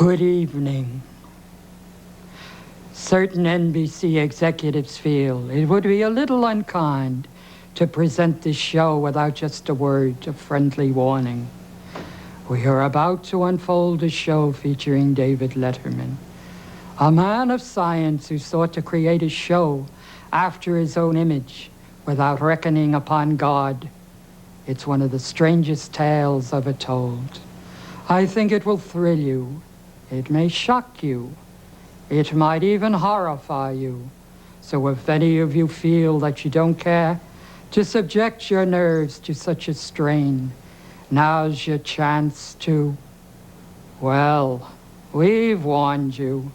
Good evening. Certain NBC executives feel it would be a little unkind to present this show without just a word of friendly warning. We are about to unfold a show featuring David Letterman, a man of science who sought to create a show after his own image without reckoning upon God. It's one of the strangest tales ever told. I think it will thrill you. It may shock you. It might even horrify you. So if any of you feel that you don't care to subject your nerves to such a strain, now's your chance to, well, we've warned you.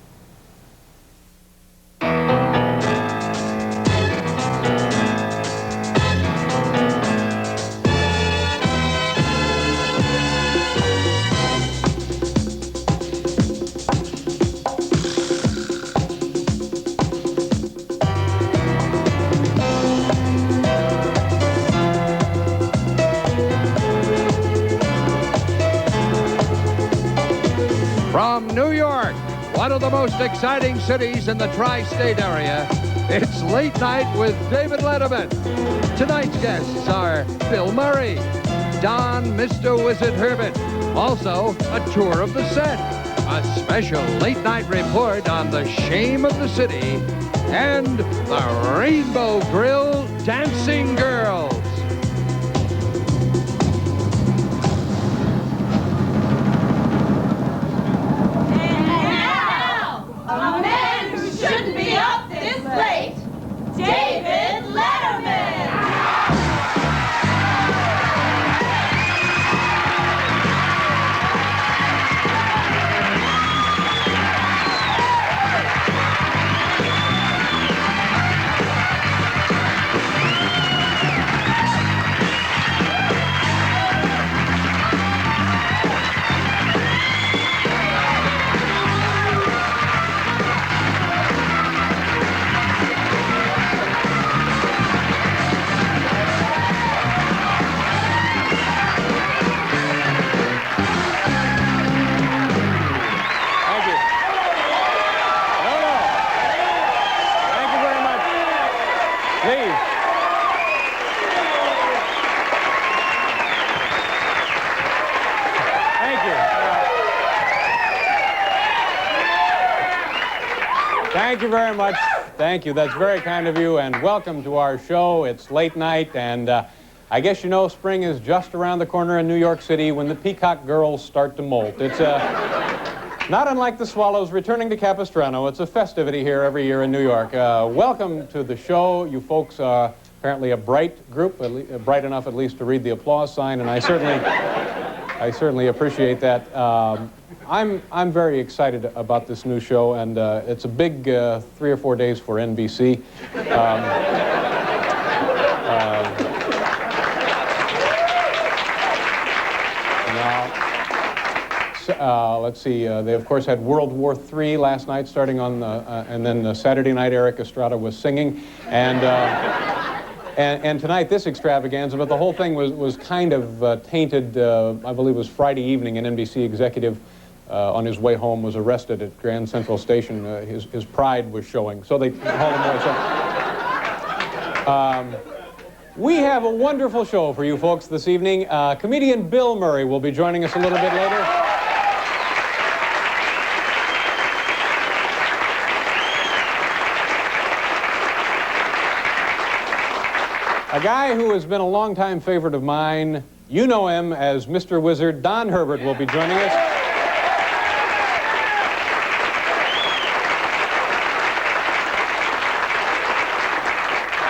From New York, one of the most exciting cities in the tri-state area, it's Late Night with David Letterman. Tonight's guests are Bill Murray, Don Mr. Wizard Herbert, also a tour of the set, a special late night report on the shame of the city, and the Rainbow Grill Dancing Girls. David Letterman! Thank you very much. Thank you. That's very kind of you, and welcome to our show. It's late night, and I guess you know spring is just around the corner in New York City when the peacock girls start to molt. It's not unlike the swallows returning to Capistrano. It's a festivity here every year in New York. Welcome to the show. You folks are apparently a bright group, bright enough at least to read the applause sign, and I certainly appreciate that. I'm very excited about this new show, and it's a big 3 or 4 days for NBC. Let's see, they of course had World War III last night starting on and then Saturday night Eric Estrada was singing, and tonight this extravaganza, but the whole thing was kind of tainted. I believe it was Friday evening, an NBC executive on his way home was arrested at Grand Central Station. His pride was showing, so they hauled him away. We have a wonderful show for you folks this evening. Comedian Bill Murray will be joining us a little bit later. A guy who has been a longtime favorite of mine, you know him as Mr. Wizard, Don Herbert will be joining us.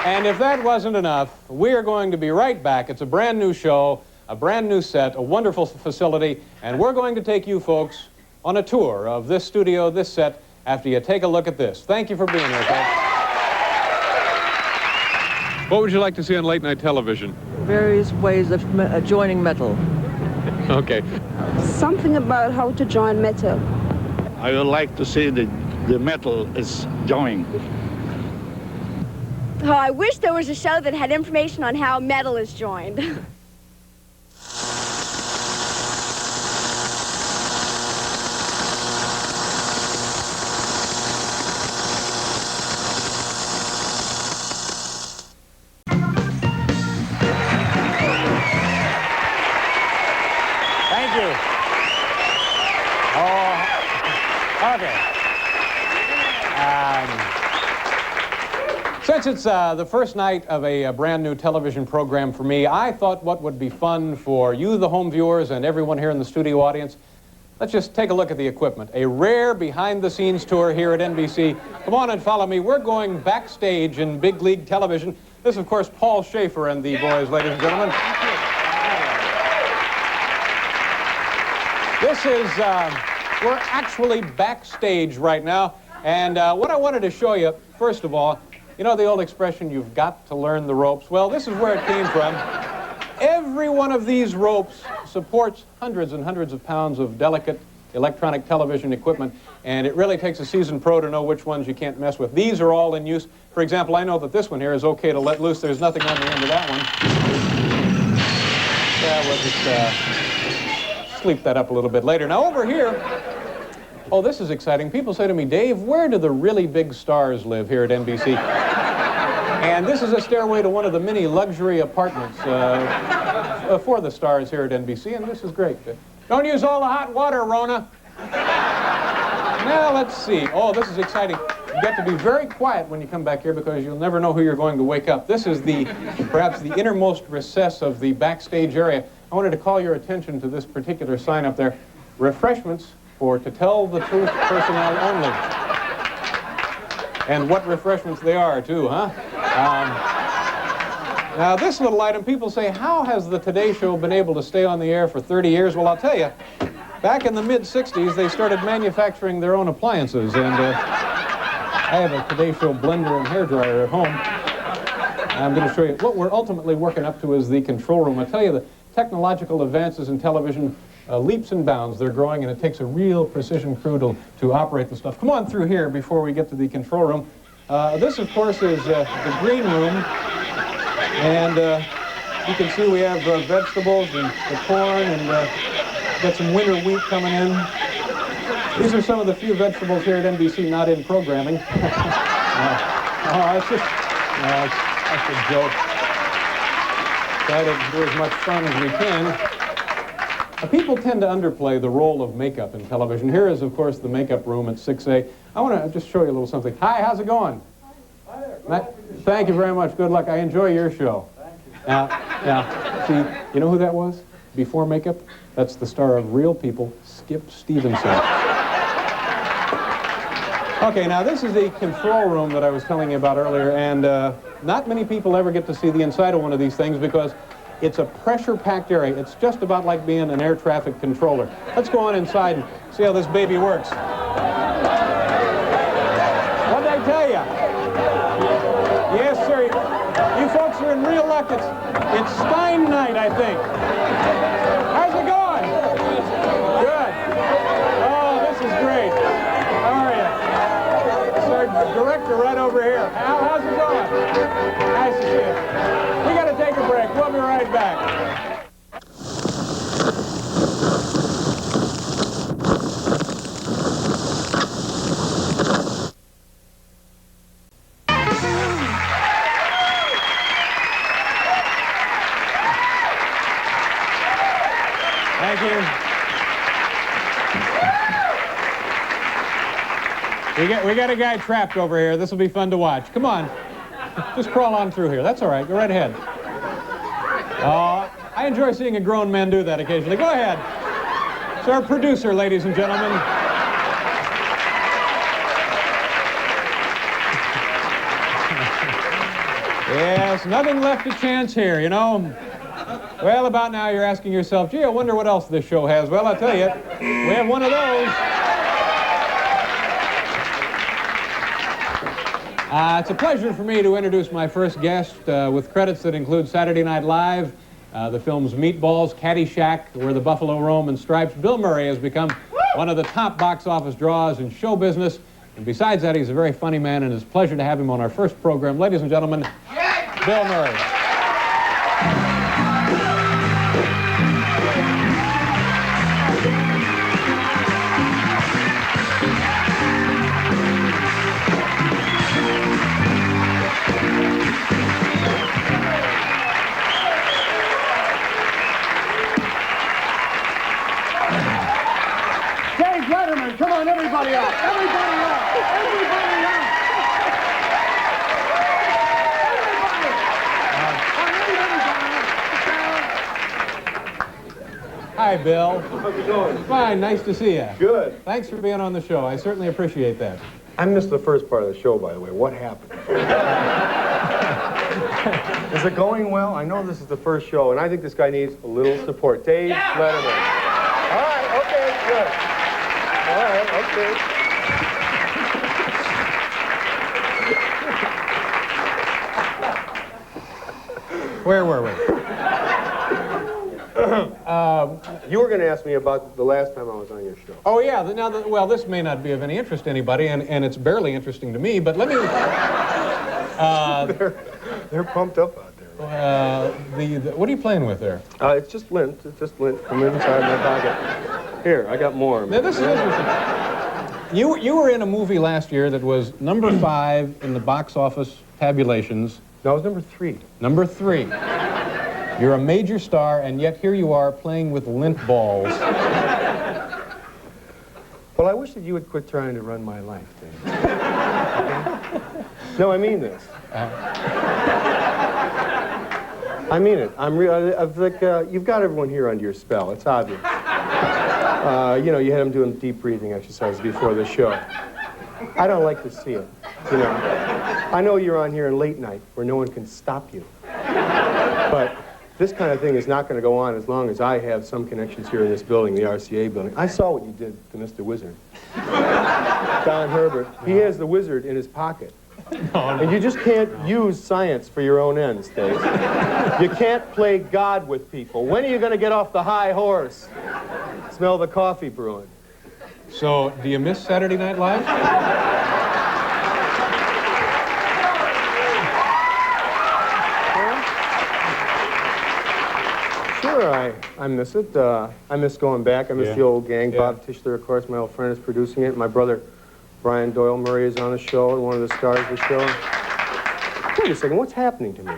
And if that wasn't enough, we are going to be right back. It's a brand new show, a brand new set, a wonderful facility, and we're going to take you folks on a tour of this studio, this set, after you take a look at this. Thank you for being here, folks. What would you like to see on late night television? Various ways of joining metal. Okay. Something about how to join metal. I would like to see the metal is joined. Oh, I wish there was a show that had information on how metal is joined. Since it's the first night of a brand new television program for me, I thought what would be fun for you, the home viewers, and everyone here in the studio audience, let's just take a look at the equipment. A rare behind-the-scenes tour here at NBC. Come on and follow me. We're going backstage in big league television. This is, of course, Paul Schaefer and the boys, ladies and gentlemen. This is, we're actually backstage right now. And what I wanted to show you, first of all, you know the old expression, you've got to learn the ropes? Well, this is where it came from. Every one of these ropes supports hundreds and hundreds of pounds of delicate electronic television equipment, and it really takes a seasoned pro to know which ones you can't mess with. These are all in use. For example, I know that this one here is okay to let loose. There's nothing on the end of that one. Yeah, we'll just sleep that up a little bit later. Now, over here, oh, this is exciting. People say to me, Dave, where do the really big stars live here at NBC? And this is a stairway to one of the many luxury apartments for the stars here at NBC, and this is great. Don't use all the hot water, Rona. Now, let's see. Oh, this is exciting. You've got to be very quiet when you come back here because you'll never know who you're going to wake up. This is perhaps the innermost recess of the backstage area. I wanted to call your attention to this particular sign up there. Refreshments for to tell the truth personnel only. And what refreshments they are, too, huh? Now, this little item, people say, how has the Today Show been able to stay on the air for 30 years? Well, I'll tell you, back in the mid-'60s, they started manufacturing their own appliances, and I have a Today Show blender and hairdryer at home. I'm going to show you what we're ultimately working up to is the control room. I tell you, the technological advances in television, leaps and bounds, they're growing, and it takes a real precision crew to operate the stuff. Come on through here before we get to the control room. This, of course, is the green room, and you can see we have vegetables and the corn, and got some winter wheat coming in. These are some of the few vegetables here at NBC not in programming. It's just, that's a joke. Try to do as much fun as we can. People tend to underplay the role of makeup in television. Here is, of course, the makeup room at 6A. I want to just show you a little something. Hi, how's it going? Hi there. Thank you very much. Good luck. I enjoy your show. Thank you. Now, see, you know who that was before makeup? That's the star of Real People, Skip Stevenson. Okay, now this is the control room that I was telling you about earlier, and not many people ever get to see the inside of one of these things because it's a pressure-packed area. It's just about like being an air traffic controller. Let's go on inside and see how this baby works. What did I tell you? Yes, sir. You folks are in real luck. It's Stein night, I think. How's it going? Good. Oh, this is great. How are you? It's our director right over here. Al, how's it going? Nice to see you. We got to take a break. We'll be right back. Thank you. We got a guy trapped over here. This will be fun to watch. Come on. Just crawl on through here. That's all right. Go right ahead. I enjoy seeing a grown man do that occasionally. Go ahead. It's our producer, ladies and gentlemen. Yes, nothing left to chance here, you know. Well, about now you're asking yourself, gee, I wonder what else this show has. Well, I'll tell you, we have one of those. It's a pleasure for me to introduce my first guest with credits that include Saturday Night Live, the films Meatballs, Caddyshack, Where the Buffalo Roam, and Stripes. Bill Murray has become one of the top box office draws in show business. And besides that, he's a very funny man, and it's a pleasure to have him on our first program. Ladies and gentlemen, Bill Murray. Dave Letterman, come on, everybody up! Everybody up! Everybody up! Hi, Bill. How's it going? Fine, nice to see you. Good. Thanks for being on the show. I certainly appreciate that. I missed the first part of the show, by the way. What happened? Is it going well? I know this is the first show, and I think this guy needs a little support. Dave Letterman. All right, okay, good. All right, okay. Where were we? You were going to ask me about the last time I was on your show. Oh, yeah. Well, this may not be of any interest to anybody, and it's barely interesting to me, but let me... They're pumped up out there. What are you playing with there? It's just lint. It's just lint from inside my pocket. Here, I got more. Now, this is interesting. You were in a movie last year that was number 5 in the box office tabulations. No, it was number 3. Number 3. You're a major star, and yet here you are playing with lint balls. Well, I wish that you would quit trying to run my life, Dave. No, I mean this. I mean it. I'm real. Like, you've got everyone here under your spell. It's obvious. You know, you had them doing deep breathing exercises before the show. I don't like to see it. You know, I know you're on here in late night where no one can stop you. But this kind of thing is not going to go on as long as I have some connections here in this building, the RCA building. I saw what you did to Mr. Wizard. Don Herbert. He has the wizard in his pocket. And you just can't use science for your own ends, Dave. You can't play God with people. When are you going to get off the high horse? Smell the coffee brewing. So, do you miss Saturday Night Live? Sure, I miss it. I miss going back. I miss the old gang. Yeah. Bob Tischler, of course, my old friend, is producing it. My brother, Brian Doyle Murray, is on the show and one of the stars of the show. Wait a second, what's happening to me?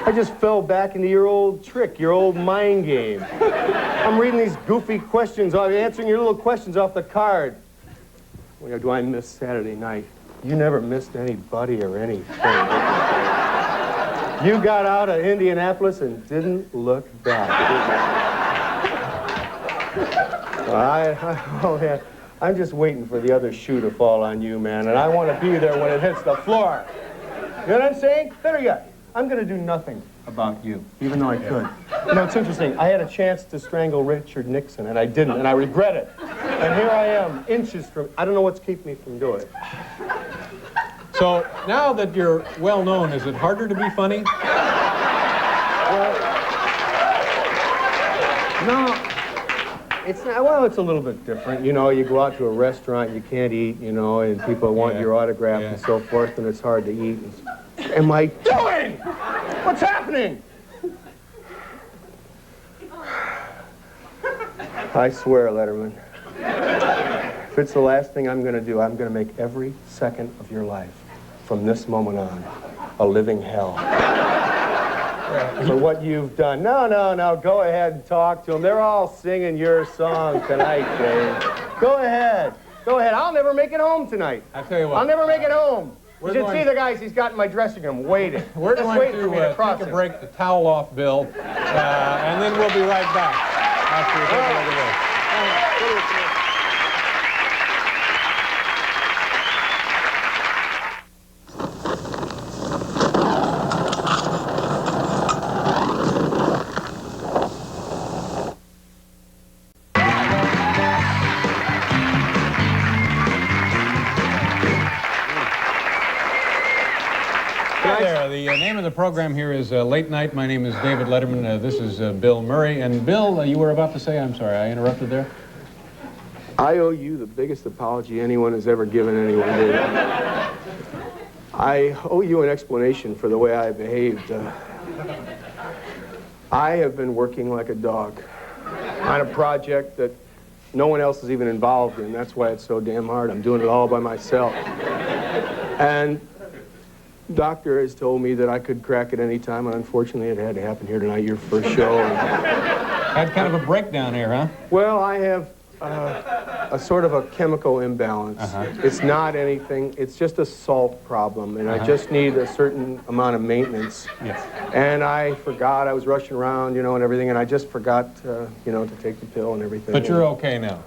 I just fell back into your old trick, your old mind game. I'm reading these goofy questions, answering your little questions off the card. Well, do I miss Saturday night? You never missed anybody or anything. You got out of Indianapolis and didn't look back, did you? I'm just waiting for the other shoe to fall on you, man, and I want to be there when it hits the floor. You know what I'm saying? Better yet, I'm going to do nothing about you, even though I could. You know, it's interesting. I had a chance to strangle Richard Nixon, and I didn't, and I regret it. And here I am, inches from... I don't know what's keeping me from doing it. So, now that you're well known, is it harder to be funny? No. It's not, well, it's a little bit different. You know, you go out to a restaurant, you can't eat, you know, and people want your autograph and so forth, and it's hard to eat. What am I doing? What's happening? I swear, Letterman, if it's the last thing I'm going to do, I'm going to make every second of your life, from this moment on, a living hell. For what you've done. No, go ahead and talk to them. They're all singing your song tonight, Dave. Go ahead. I'll never make it home tonight. I'll tell you what. I'll never make it home. You should see the guys he's got in my dressing room waiting. We're going to take a break, the towel off, Bill, and then we'll be right back after we take a look at this. The name of the program here is Late Night. My name is David Letterman. This is Bill Murray. And Bill, you were about to say, I'm sorry, I interrupted there? I owe you the biggest apology anyone has ever given anyone, David. I owe you an explanation for the way I behaved. I have been working like a dog on a project that no one else is even involved in. That's why it's so damn hard. I'm doing it all by myself. And doctor has told me that I could crack at any time, and unfortunately it had to happen here tonight, your first show. Had kind of a breakdown here, huh? Well, I have a sort of a chemical imbalance. It's not anything. It's just a salt problem, and I just need a certain amount of maintenance. Yes. And I forgot. I was rushing around, you know, and everything, and I just forgot, you know, to take the pill and everything. But you're okay now.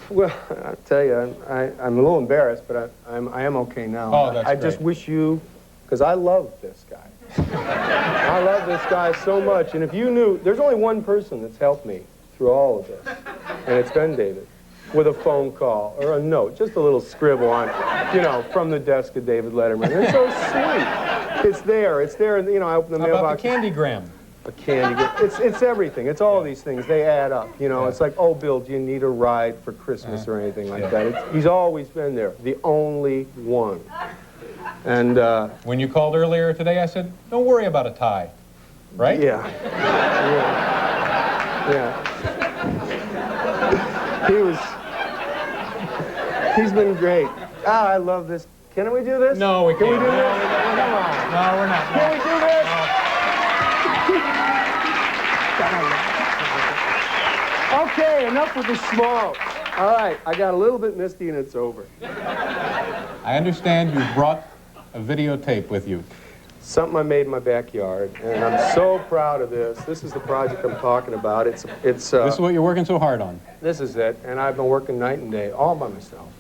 Well, I tell you, I'm a little embarrassed, but I am okay now. Oh, that's I great. just wish you, because I love this guy. I love this guy so much, and if you knew, there's only one person that's helped me through all of this, and it's been David, with a phone call or a note, just a little scribble on, you know, from the desk of David Letterman. It's so sweet. It's there, you know, I open the How mailbox. about the candygram? A candy. It's everything. It's all these things. They add up. You know, it's like, oh, Bill, do you need a ride for Christmas or anything like that? He's always been there. The only one. And When you called earlier today, I said, don't worry about a tie, right? yeah. He's been great. Ah, I love this. Can we do this? No, we can't. Can we do this? Come on. No, we're not. Can we do this? Okay, enough with the smoke. All right, I got a little bit misty and it's over. I understand you brought a videotape with you. Something I made in my backyard, and I'm so proud of this. This is the project I'm talking about. It's This is what you're working so hard on. This is it, and I've been working night and day, all by myself.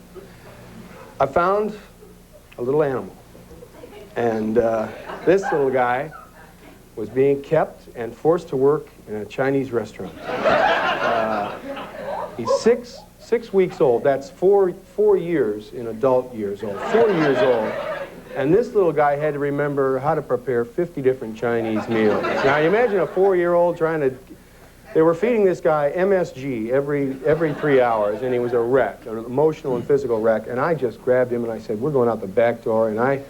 I found a little animal, and this little guy was being kept and forced to work in a Chinese restaurant. He's six weeks old. That's four years in adult years old. 4 years old. And this little guy had to remember how to prepare 50 different Chinese meals. Now, you imagine a 4-year-old trying to... They were feeding this guy MSG every 3 hours, and he was a wreck, an emotional and physical wreck. And I just grabbed him and I said, we're going out the back door. And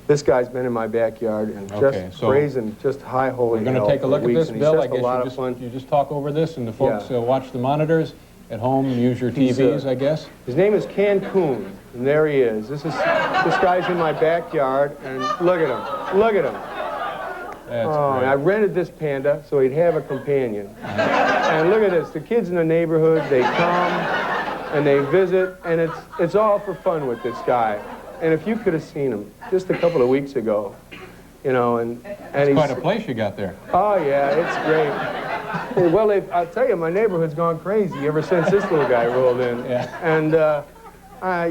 this guy's been in my backyard and just raising just high holy We're going to take a look at this, and Bill. I he's just a lot of fun. guess you just talk over this, and the folks watch the monitors at home and use your TVs, I guess. His name is Cancun, and there he is. This guy's in my backyard, and look at him. Look at him. That's and great. I rented this panda so he'd have a companion. And look at this. The kids in the neighborhood, they come and they visit, and it's all for fun with this guy. And if you could have seen him just a couple of weeks ago, you know, and It's he's quite a place you got there. Oh, yeah, it's great. Well, I'll tell you, my neighborhood's gone crazy ever since this little guy rolled in. And,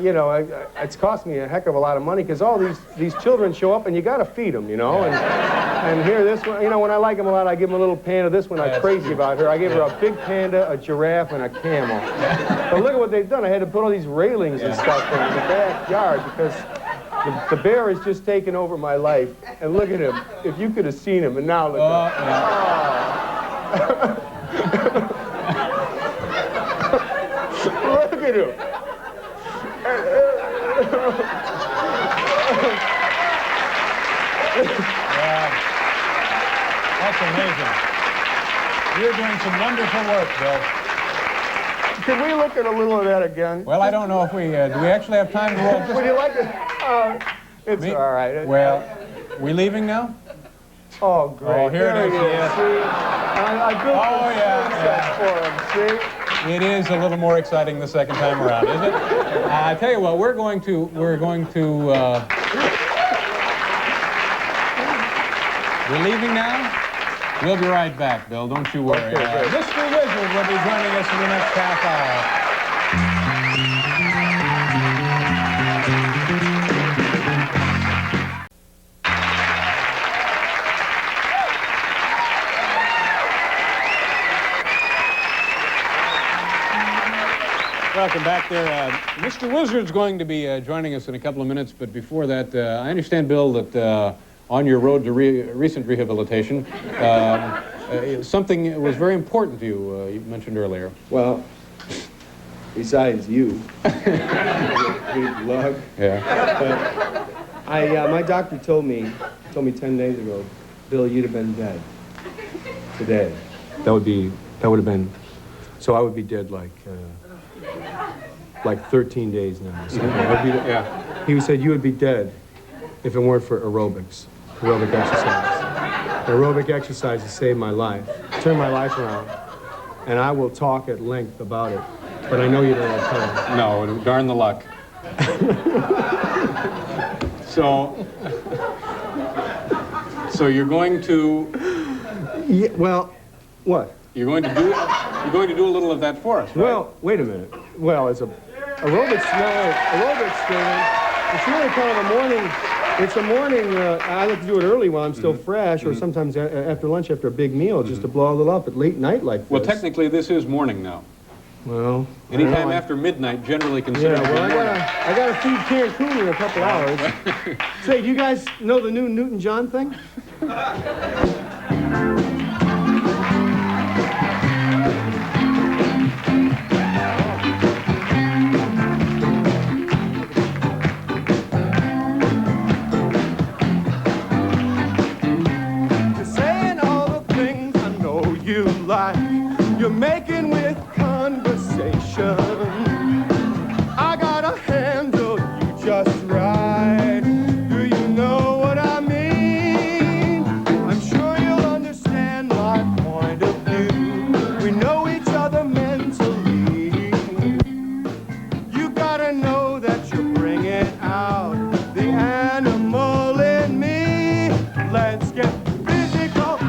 you know, it's cost me a heck of a lot of money because all these children show up and you got to feed them, you know. And here, this one, you know, when I like them a lot, I give them a little panda. This one, I'm crazy about her. I gave her a big panda, a giraffe, and a camel. But look at what they've done. I had to put all these railings and stuff in the backyard because the bear has just taken over my life. And look at him. If you could have seen him, and now look at him. Look at him. That's amazing. You're doing some wonderful work, Bill. Can we look at a little of that again? Well, I don't know if we... do we actually have time to roll this? Would you like it? It's all right. Well, we leaving now? Oh, great. Oh, here it is. See? I built for him, see? It is a little more exciting the second time around, isn't it? I tell you what, we're going to we're leaving now? We'll be right back, Bill. Don't you worry. Okay, Mr. Wizard will be joining us in the next half hour. Welcome back there. Mr. Wizard's going to be joining us in a couple of minutes, but before that, I understand, Bill, that on your road to recent rehabilitation, something was very important to you, you mentioned earlier. Well, besides you, big lug. Yeah. But my doctor told me 10 days ago, Bill, you'd have been dead today. That would have been, so I would be dead like 13 days now. So He said you would be dead if it weren't for aerobic exercise. Aerobic exercise has saved my life, turned my life around, and I will talk at length about it but I know you don't have time. No, darn the luck. So you're going to... Yeah, well, what? You're going to do a little of that for us, right? Well, wait a minute. Well, it's aerobics training. It's really kind of a morning. It's a morning. I like to do it early while I'm still fresh, or sometimes after lunch after a big meal, just to blow a little up at late night like this. Well, technically, this is morning now. Well, anytime after midnight, generally considered. Yeah, well, I gotta feed Cancun in a couple hours. Say, do you guys know the new Newton-John thing? You're making with conversation. I gotta handle you just right. Do you know what I mean? I'm sure you'll understand my point of view. We know each other mentally. You gotta know that you're bringing out the animal in me. Let's get physical.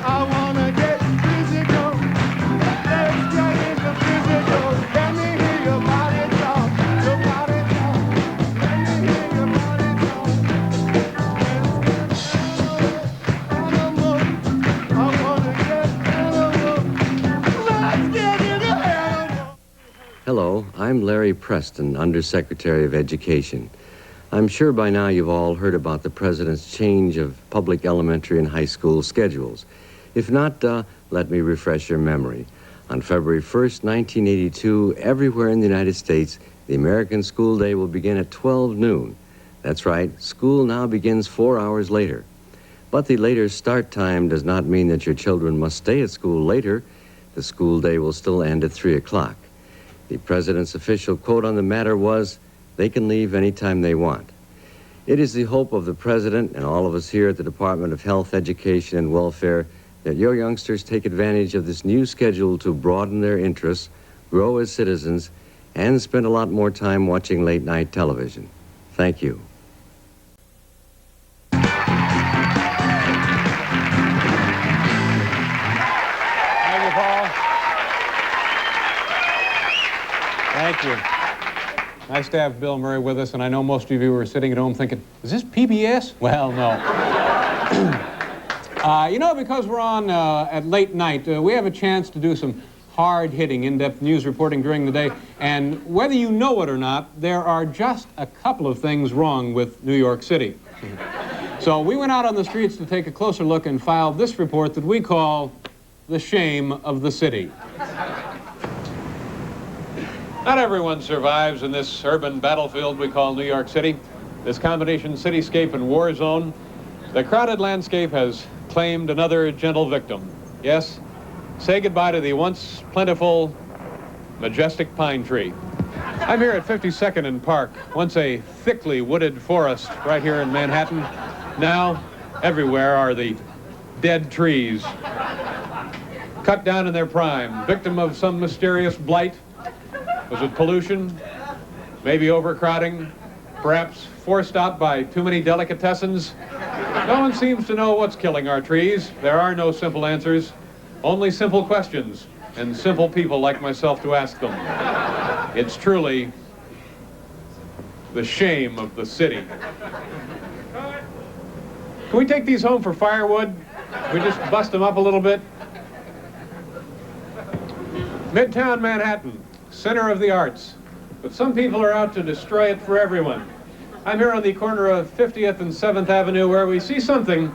I wanna get physical. Let's get into physical. Let me hear your body talk. Your body talk. Let me hear your body talk. Animal. I wanna get animal. Let's get into animal. Hello, I'm Larry Preston, Undersecretary of Education. I'm sure by now you've all heard about the President's change of public elementary and high school schedules. If not, let me refresh your memory. On February 1st, 1982, everywhere in the United States, the American school day will begin at 12 noon. That's right, school now begins 4 hours later. But the later start time does not mean that your children must stay at school later. The school day will still end at 3 o'clock. The President's official quote on the matter was, "They can leave anytime they want." It is the hope of the President and all of us here at the Department of Health, Education, and Welfare that your youngsters take advantage of this new schedule to broaden their interests, grow as citizens, and spend a lot more time watching late-night television. Thank you. Thank you, Paul. Thank you. Nice to have Bill Murray with us, and I know most of you are sitting at home thinking, is this PBS? Well, no. You know, because we're on at late night, we have a chance to do some hard-hitting, in-depth news reporting during the day, and whether you know it or not, there are just a couple of things wrong with New York City. So we went out on the streets to take a closer look and filed this report that we call The Shame of the City. Not everyone survives in this urban battlefield we call New York City. This combination cityscape and war zone. The crowded landscape has claimed another gentle victim. Yes, say goodbye to the once plentiful, majestic pine tree. I'm here at 52nd and Park, once a thickly wooded forest right here in Manhattan. Now, everywhere are the dead trees, cut down in their prime, victim of some mysterious blight. Was it pollution? Maybe overcrowding? Perhaps forced out by too many delicatessens? No one seems to know what's killing our trees. There are no simple answers, only simple questions, and simple people like myself to ask them. It's truly the shame of the city. Can we take these home for firewood? Can we just bust them up a little bit? Midtown Manhattan, center of the arts. But some people are out to destroy it for everyone. I'm here on the corner of 50th and 7th Avenue where we see something,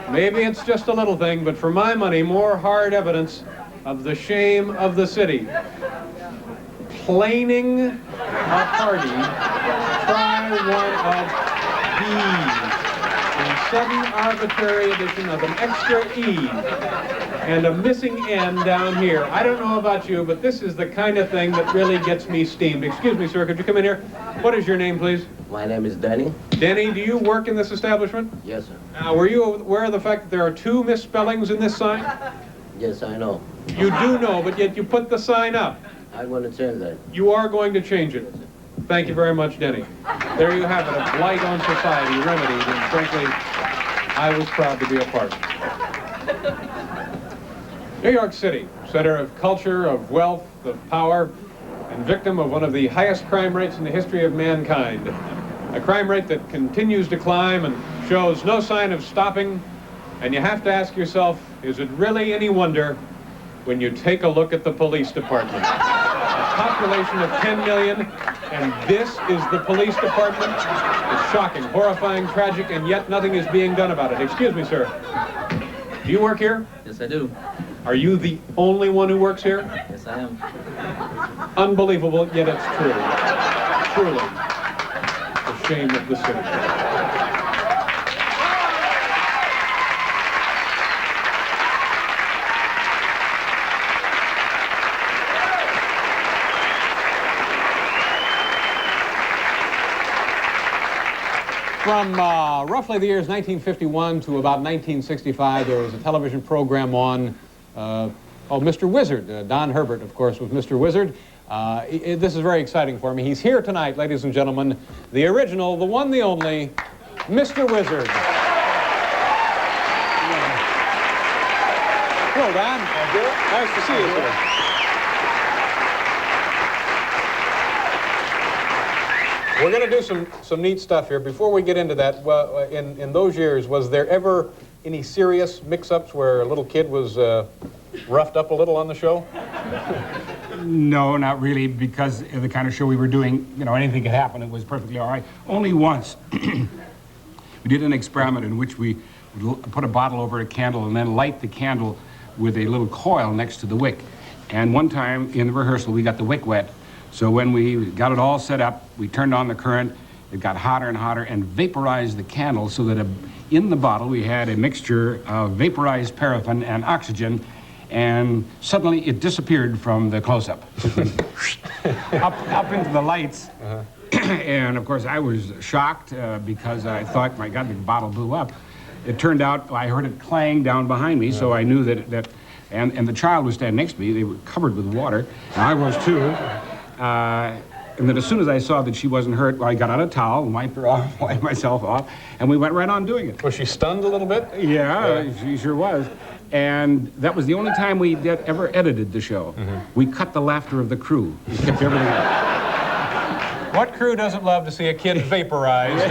maybe it's just a little thing, but for my money, more hard evidence of the shame of the city. Planing a party, try one of these. A sudden arbitrary addition of an extra E and a missing N down here. I don't know about you, but this is the kind of thing that really gets me steamed. Excuse me, sir, could you come in here? What is your name, please? My name is Danny. Danny, do you work in this establishment? Yes, sir. Now, were you aware of the fact that there are two misspellings in this sign? Yes, I know. You do know, but yet you put the sign up. I want to change that. You are going to change it. Thank you very much, Denny. There you have it, a blight on society remedied, and frankly, I was proud to be a part of it. New York City, center of culture, of wealth, of power, and victim of one of the highest crime rates in the history of mankind. A crime rate that continues to climb and shows no sign of stopping, and you have to ask yourself, is it really any wonder when you take a look at the police department? A population of 10 million, and this is the police department? It's shocking, horrifying, tragic, and yet nothing is being done about it. Excuse me, sir. Do you work here? Yes, I do. Are you the only one who works here? Yes, I am. Unbelievable, yet it's true. Truly, the shame of the city. From roughly the years 1951 to about 1965, there was a television program on called Mr. Wizard. Don Herbert, of course, was Mr. Wizard. This is very exciting for me. He's here tonight, ladies and gentlemen. The original, the one, the only, Mr. Wizard. Hello, Don. Nice to see you, sir. We're going to do some neat stuff here. Before we get into that, well, in those years, was there ever any serious mix-ups where a little kid was roughed up a little on the show? No, not really, because of the kind of show we were doing, you know, anything could happen. It was perfectly all right. Only once. We did an experiment in which we put a bottle over a candle and then light the candle with a little coil next to the wick. And one time in the rehearsal, we got the wick wet. So when we got it all set up, we turned on the current, it got hotter and hotter, and vaporized the candle so that in the bottle we had a mixture of vaporized paraffin and oxygen, and suddenly it disappeared from the close-up. up into the lights. And of course I was shocked because I thought, my God, the bottle blew up. It turned out I heard it clang down behind me, so I knew that and the child was standing next to me. They were covered with water, and I was too. And then as soon as I saw that she wasn't hurt, well, I got out a towel and wiped her off, wiped myself off, and we went right on doing it. Was she stunned a little bit? Yeah, she sure was. And that was the only time we ever edited the show. We cut the laughter of the crew. We kept everything up. What crew doesn't love to see a kid vaporized?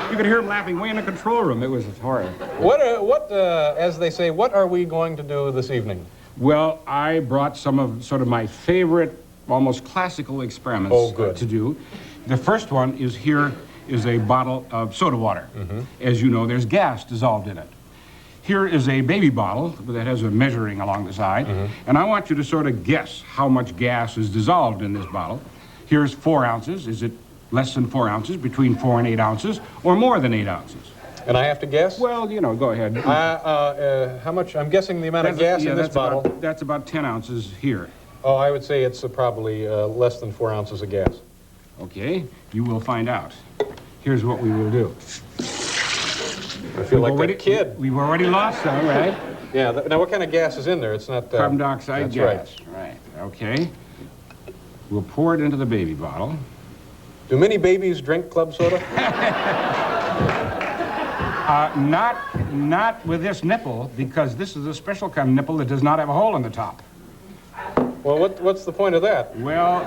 You could hear them laughing way in the control room. It was horrible. What, as they say, what are we going to do this evening? Well, I brought some of sort of my favorite, almost classical experiments to do. The first one is here is a bottle of soda water. As you know, there's gas dissolved in it. Here is a baby bottle that has a measuring along the side, and I want you to sort of guess how much gas is dissolved in this bottle. Here's 4 ounces. Is it less than 4 ounces, between 4 and 8 ounces, or more than 8 ounces? And I have to guess? Well, you know, go ahead. How much? I'm guessing the amount of gas in this bottle. That's about 10 ounces here. Oh, I would say it's probably less than 4 ounces of gas. Okay, you will find out. Here's what we will do. I feel like that kid. We've already lost some, right? Yeah, now what kind of gas is in there? It's not... carbon dioxide gas. Right. Okay. We'll pour it into the baby bottle. Do many babies drink club soda? Not with this nipple, because this is a special kind of nipple that does not have a hole in the top. Well, what's the point of that? Well,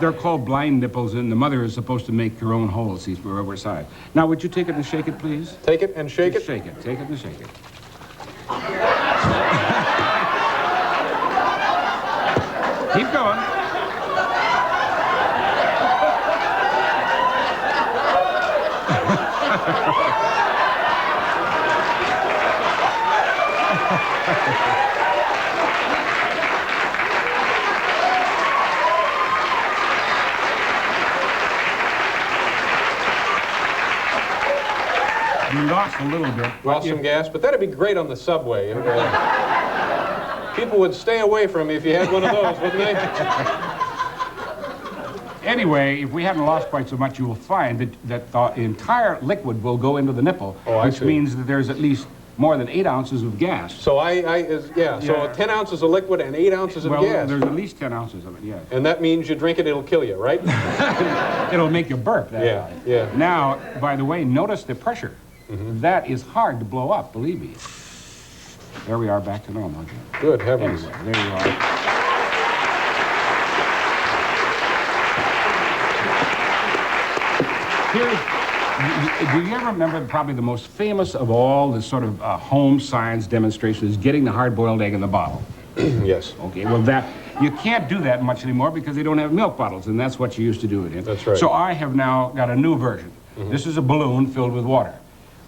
they're called blind nipples, and the mother is supposed to make her own holes, see, for every side. Now, would you take it and shake it, please? Take it and shake it? Shake it. Take it and shake it. Keep going. We lost a little bit. Lost some gas, but that'd be great on the subway. People would stay away from you if you had one of those, wouldn't they? Anyway, if we haven't lost quite so much, you will find that the entire liquid will go into the nipple, which means that there's at least more than 8 ounces of gas. So so 10 ounces of liquid and 8 ounces of gas. Well, there's at least 10 ounces of it, yes. And that means you drink it, it'll kill you, right? It'll make you burp. Yeah, yeah. Now, by the way, notice the pressure. That is hard to blow up, believe me. There we are, back to normal again. Good heavens. Anyway, there you are. Do you ever remember probably the most famous of all the sort of home science demonstrations is getting the hard-boiled egg in the bottle? Yes. Okay, well you can't do that much anymore because they don't have milk bottles, and that's what you used to do it in. That's right. So I have now got a new version. This is a balloon filled with water.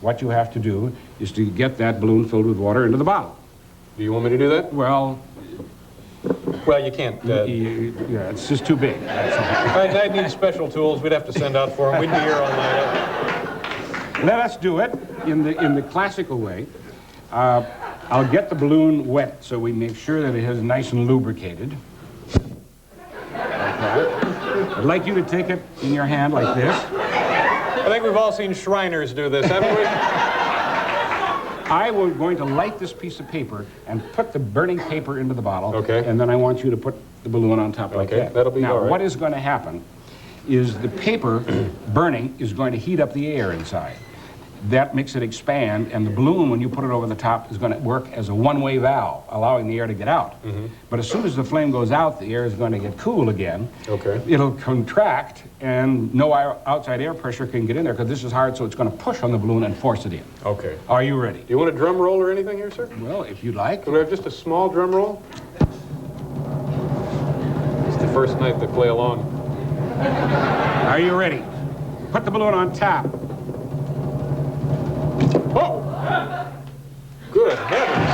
What you have to do is to get that balloon filled with water into the bottle. Do you want me to do that? Well, you can't. Yeah, it's just too big. I'd need special tools. We'd have to send out for them. We'd be here all night. Let us do it in the classical way. I'll get the balloon wet so we make sure that it is nice and lubricated. Okay. I'd like you to take it in your hand like this. I think we've all seen Shriners do this, haven't we? I was going to light this piece of paper and put the burning paper into the bottle. Okay. And then I want you to put the balloon on top like that. That'll be now, all right. What is going to happen is the paper burning is going to heat up the air inside. That makes it expand, and the balloon, when you put it over the top, is going to work as a one-way valve, allowing the air to get out. But as soon as the flame goes out, the air is going to get cool again. Okay. It'll contract, and no outside air pressure can get in there, because this is hard, so it's going to push on the balloon and force it in. Okay. Are you ready? Do you want a drum roll or anything here, sir? Well, if you'd like. Could we have just a small drum roll? It's the first night they play along. Are you ready? Put the balloon on top. Oh! Good heavens.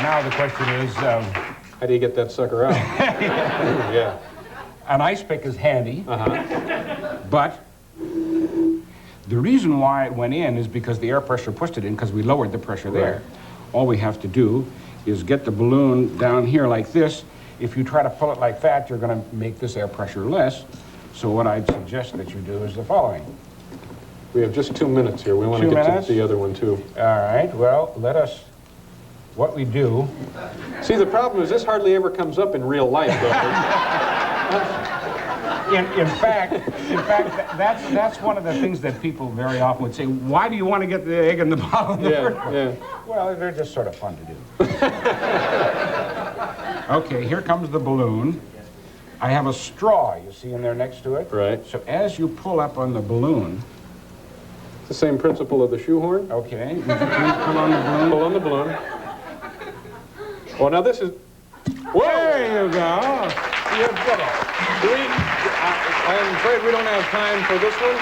Now the question is, how do you get that sucker out? Yeah. An ice pick is handy, but the reason why it went in is because the air pressure pushed it in, because we lowered the pressure there. All we have to do is get the balloon down here like this. If you try to pull it like that, you're going to make this air pressure less. So what I'd suggest that you do is the following. We have just 2 minutes here. We want to get to the other one, too. All right, well, what we do... See, the problem is this hardly ever comes up in real life, In fact, that's one of the things that people very often would say, why do you want to get the egg in the bottle in the first place? Yeah. Well, they're just sort of fun to do. Okay, here comes the balloon. I have a straw, you see, in there next to it. Right. So as you pull up on the balloon... It's the same principle of the shoehorn. Okay, would you please pull on the balloon? Pull on the balloon. Well, now this is... Whoa! There you go. You did it. I'm afraid we don't have time for this one.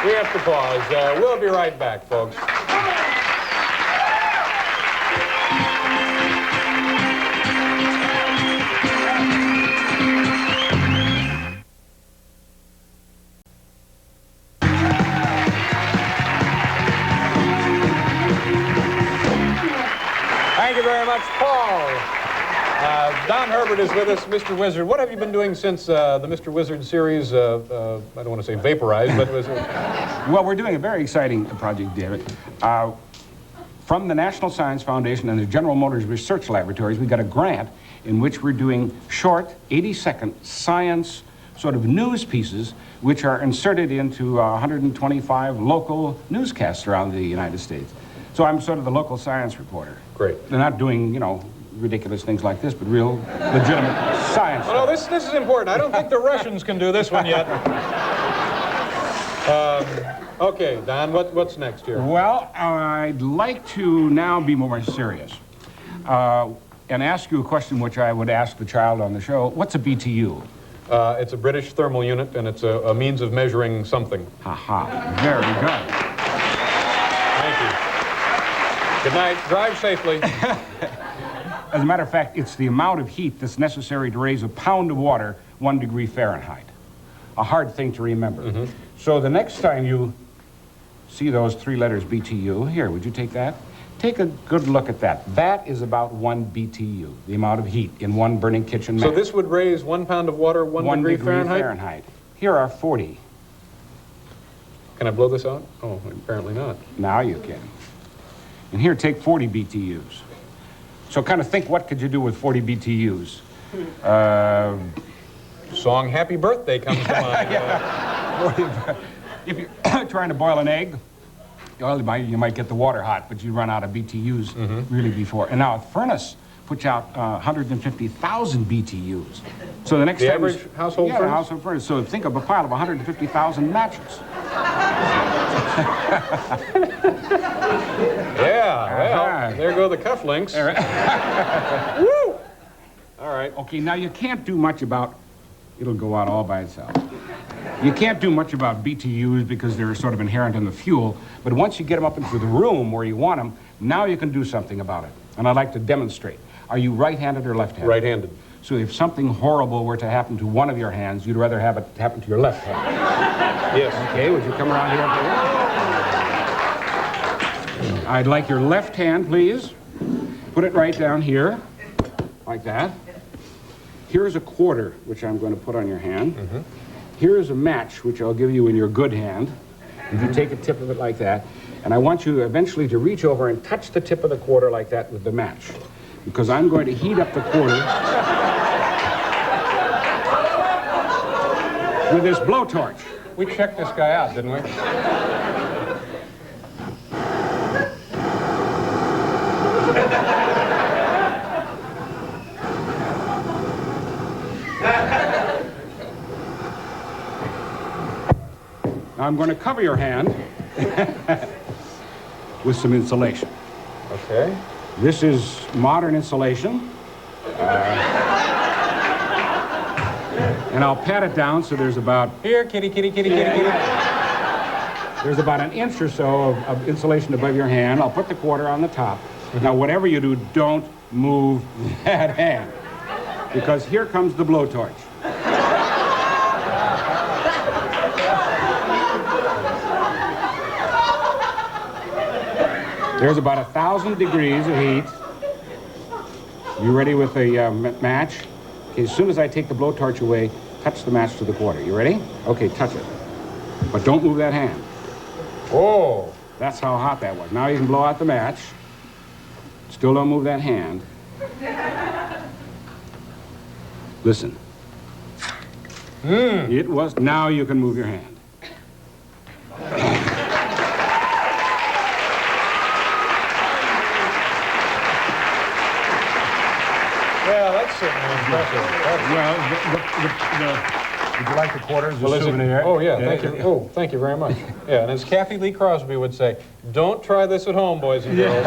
We have to pause. We'll be right back, folks. Thank you very much, Paul. Don Herbert is with us, Mr. Wizard. What have you been doing since the Mr. Wizard series, I don't want to say vaporized, but was... Well, we're doing a very exciting project, David. From the National Science Foundation and the General Motors Research Laboratories, we got a grant in which we're doing short, 80-second science sort of news pieces, which are inserted into 125 local newscasts around the United States. So I'm sort of the local science reporter. Great. They're not doing, you know, ridiculous things like this, but real legitimate science. Oh, no, this is important. I don't think the Russians can do this one yet. Okay, Don, what's next here? Well, I'd like to now be more serious and ask you a question which I would ask the child on the show. What's a BTU? It's a British thermal unit, and it's a means of measuring something. Ha-ha. Very good. Thank you. Good night. Drive safely. As a matter of fact, it's the amount of heat that's necessary to raise a pound of water 1 degree Fahrenheit. A hard thing to remember. So the next time you see those 3 letters BTU, here, would you take that? Take a good look at that. That is about 1 BTU, the amount of heat in one burning kitchen match. So this would raise 1 pound of water 1 degree Fahrenheit? Here are 40. Can I blow this out? Oh, apparently not. Now you can. And here, take 40 BTUs. So kind of think, what could you do with 40 BTUs? Song Happy Birthday comes to mind. If you're trying to boil an egg, well, you might get the water hot, but you run out of BTUs really before. And now a furnace puts out 150,000 BTUs. So the next the time average household furnace? Household furnace. So think of a pile of 150,000 matches. Yeah, well, there go the cufflinks. Woo! All right. Okay, now you can't do much about, it'll go out all by itself. You can't do much about BTUs because they're sort of inherent in the fuel, but once you get them up into the room where you want them, now you can do something about it. And I'd like to demonstrate. Are you right-handed or left-handed? Right-handed. So if something horrible were to happen to one of your hands, you'd rather have it happen to your left hand. Yes. Okay, would you come around here, please? I'd like your left hand, please. Put it right down here, like that. Here's a quarter, which I'm going to put on your hand. Here's a match, which I'll give you in your good hand. If you take a tip of it like that, and I want you eventually to reach over and touch the tip of the quarter like that with the match, because I'm going to heat up the quarter with this blowtorch. We checked this guy out, didn't we? Now I'm going to cover your hand with some insulation. Okay. This is modern insulation. And I'll pat it down so there's about... Here, kitty, kitty, kitty, kitty, kitty. There's about an inch or so of insulation above your hand. I'll put the quarter on the top. Now, whatever you do, don't move that hand, because here comes the blowtorch. There's about 1,000 degrees of heat. You ready with the match? Okay, as soon as I take the blowtorch away, touch the match to the quarter. You ready? Okay, touch it. But don't move that hand. Oh. That's how hot that was. Now you can blow out the match. Still don't move that hand. Listen. It was... Now you can move your hand. Well, that's certainly impressive. Well, would you like the quarters? Well, oh, yeah, thank you. Oh, thank you very much. Yeah, and as Kathy Lee Crosby would say, don't try this at home, boys and girls.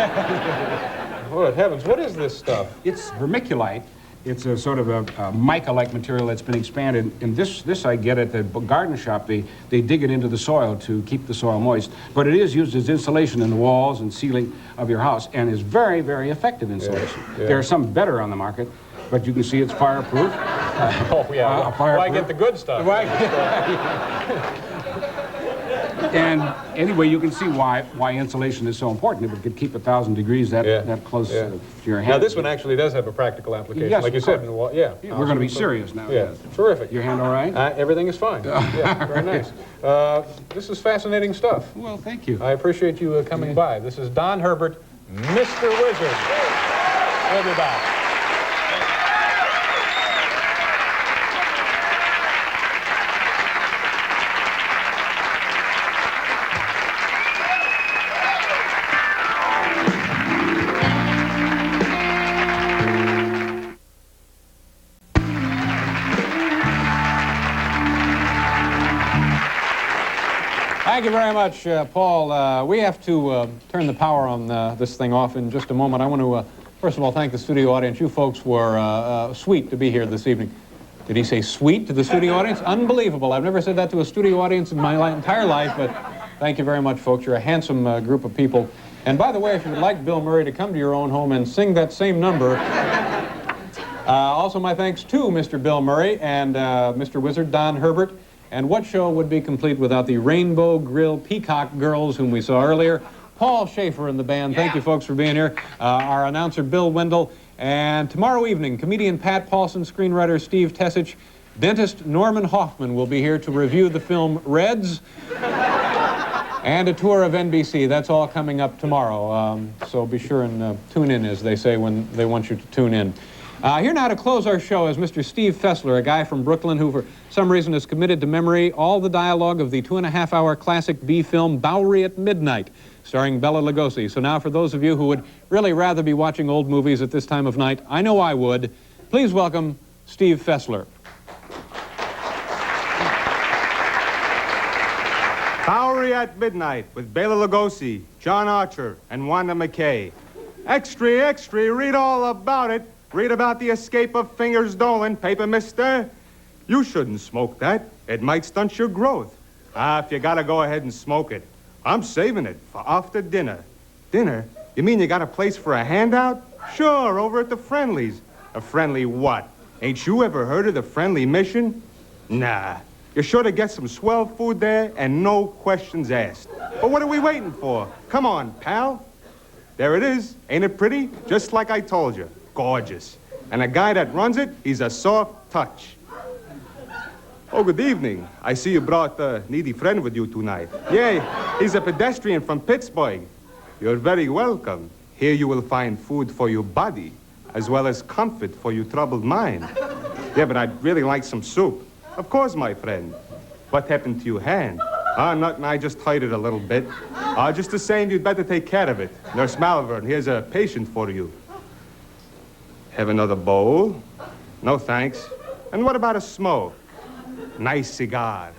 Good heavens, what is this stuff? It's vermiculite. It's a sort of a mica-like material that's been expanded. And this I get at the garden shop. They dig it into the soil to keep the soil moist. But it is used as insulation in the walls and ceiling of your house, and is very, very effective insulation. Yeah. There are some better on the market, but you can see it's fireproof. Oh, yeah. Why get the good stuff? And anyway, you can see why insulation is so important. If it could keep 1,000 degrees that close to your hand. Now, this one actually does have a practical application, yes, like you said in the wall. Yeah. We're going to be serious now. Yeah, terrific. Your hand all right? Everything is fine. Yeah, very nice. This is fascinating stuff. Well, thank you. I appreciate you coming by. This is Don Herbert, Mr. Wizard. We'll be back. Thank you very much, Paul. We have to turn the power on this thing off in just a moment. I want to, first of all, thank the studio audience. You folks were sweet to be here this evening. Did he say sweet to the studio audience? Unbelievable. I've never said that to a studio audience in my entire life, but thank you very much, folks. You're a handsome group of people. And by the way, if you would like Bill Murray to come to your own home and sing that same number, also my thanks to Mr. Bill Murray and Mr. Wizard, Don Herbert. And what show would be complete without the Rainbow Grill Peacock girls whom we saw earlier? Paul Schaefer and the band. Thank you, folks, for being here. Our announcer, Bill Wendell. And tomorrow evening, comedian Pat Paulson, screenwriter Steve Tessich, dentist Norman Hoffman will be here to review the film Reds and a tour of NBC. That's all coming up tomorrow. So be sure and tune in, as they say, when they want you to tune in. Here now to close our show is Mr. Steve Fessler, a guy from Brooklyn who, for some reason, has committed to memory all the dialogue of the 2.5-hour classic B film Bowery at Midnight, starring Bela Lugosi. So now, for those of you who would really rather be watching old movies at this time of night, I know I would, please welcome Steve Fessler. Bowery at Midnight with Bela Lugosi, John Archer, and Wanda McKay. Extra, extra, read all about it. Read about the escape of Fingers Dolan, paper mister. You shouldn't smoke that. It might stunt your growth. If you gotta go ahead and smoke it. I'm saving it for after dinner. Dinner? You mean you got a place for a handout? Sure, over at the Friendlies. A friendly what? Ain't you ever heard of the Friendly Mission? Nah. You're sure to get some swell food there and no questions asked. But what are we waiting for? Come on, pal. There it is. Ain't it pretty? Just like I told you. Gorgeous. And a guy that runs it, he's a soft touch. Oh, good evening. I see you brought a needy friend with you tonight. Yeah, he's a pedestrian from Pittsburgh. You're very welcome. Here you will find food for your body, as well as comfort for your troubled mind. Yeah, but I'd really like some soup. Of course, my friend. What happened to your hand? Nothing. I just hurt it a little bit. Just the same, you'd better take care of it. Nurse Malvern, here's a patient for you. Have another bowl? No, thanks. And what about a smoke? Nice cigar.